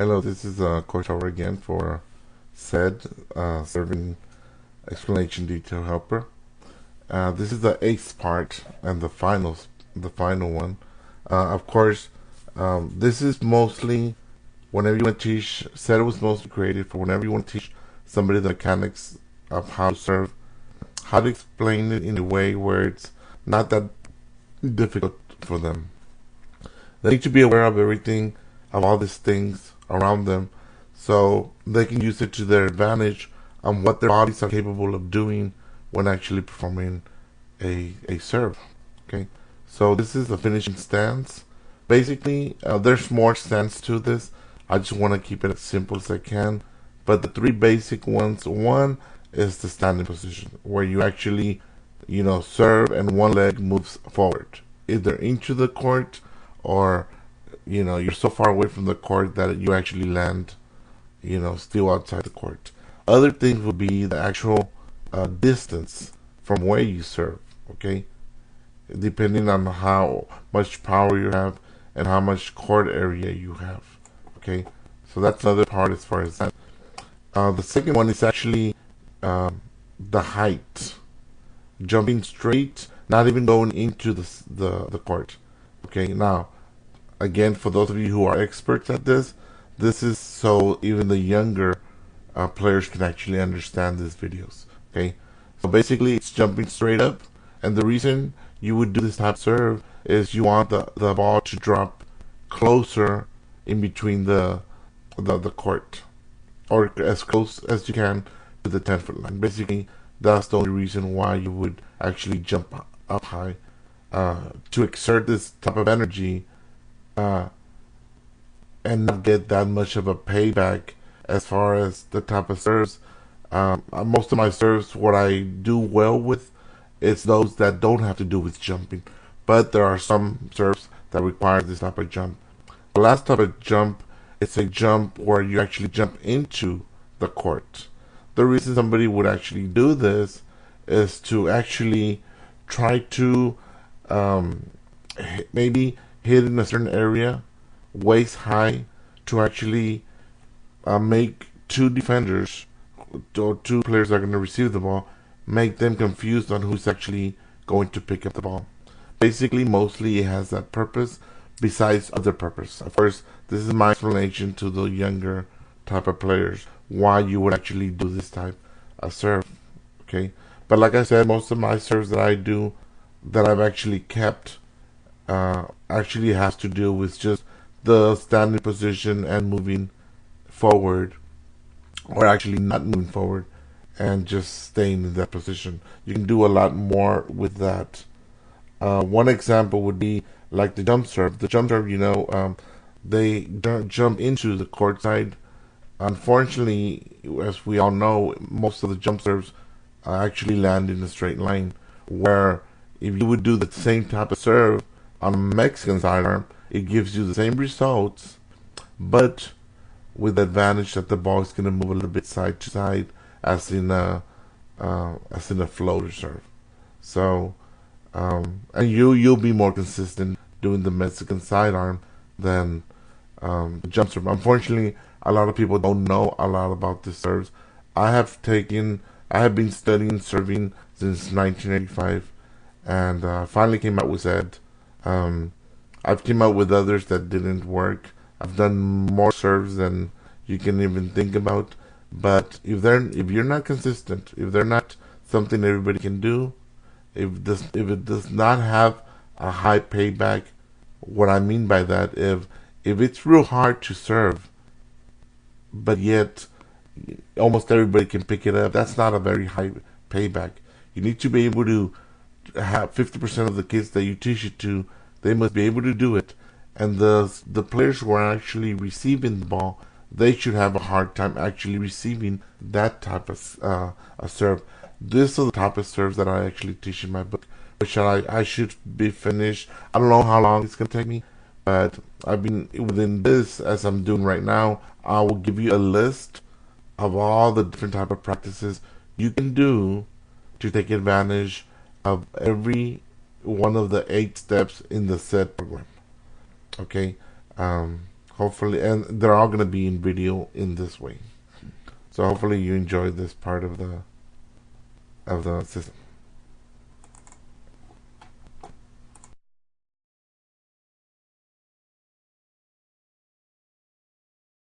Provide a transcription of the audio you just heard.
Hello, this is Coach Tovar again for said serving explanation detail helper. This is the eighth part and the final one. Of course, this is mostly whenever you want to teach. Said was mostly created for whenever you want to teach somebody the mechanics of how to serve, how to explain it in a way where it's not that difficult for them. They need to be aware of everything, of all these things around them, so they can use it to their advantage on what their bodies are capable of doing when actually performing a serve. Okay, so this is the finishing stance. Basically, there's more stance to this. I just want to keep it as simple as I can. But the three basic ones: one is the standing position, where you actually, serve and one leg moves forward, either into the court or you're so far away from the court that you actually land still outside the court. Other things would be the actual distance from where you serve, okay, depending on how much power you have and how much court area you have, okay. So that's another part as far as that. The second one is actually the height, jumping straight, not even going into the court. Okay, now, again, for those of you who are experts at this, this is so even the younger players can actually understand these videos. Okay, so basically it's jumping straight up, and the reason you would do this type of serve is you want the ball to drop closer in between the court, or as close as you can to the 10-foot line. Basically, that's the only reason why you would actually jump up high, to exert this type of energy and not get that much of a payback as far as the type of serves. Most of my serves, what I do well with, is those that don't have to do with jumping, but there are some serves that require this type of jump. The last type of jump, it's a jump where you actually jump into the court. The reason somebody would actually do this is to actually try to maybe hit in a certain area waist high to actually make two defenders or two players that are going to receive the ball, make them confused on who's actually going to pick up the ball. Basically, mostly it has that purpose besides other purpose. Of course, this is my explanation to the younger type of players why you would actually do this type of serve. Okay, but like I said, most of my serves that I do, that I've actually kept, actually has to do with just the standing position and moving forward, or actually not moving forward and just staying in that position. You can do a lot more with that. One example would be like the jump serve. The jump serve, they don't jump into the court side. Unfortunately, as we all know, most of the jump serves actually land in a straight line, where if you would do the same type of serve on a Mexican sidearm, it gives you the same results, but with the advantage that the ball is going to move a little bit side to side, as in a floater serve. So, and you'll be more consistent doing the Mexican sidearm than the jump serve. Unfortunately, a lot of people don't know a lot about the serves. I have been studying serving since 1985, and finally came out with that. I've came out with others that didn't work. I've done more serves than you can even think about. But if you're not consistent, if they're not something everybody can do, if it does not have a high payback, what I mean by that, if it's real hard to serve, but yet almost everybody can pick it up, that's not a very high payback. You need to be able to have 50% of the kids that you teach it to, they must be able to do it. And the players who are actually receiving the ball, they should have a hard time actually receiving that type of a serve. This is the type of serves that I actually teach in my book, which I should be finished. I don't know how long it's going to take me, but I've been within this, as I'm doing right now. I will give you a list of all the different type of practices you can do to take advantage of every one of the 8 steps in the SET program. Okay, Hopefully, and they're all going to be in video in this way. So hopefully you enjoyed this part of the system.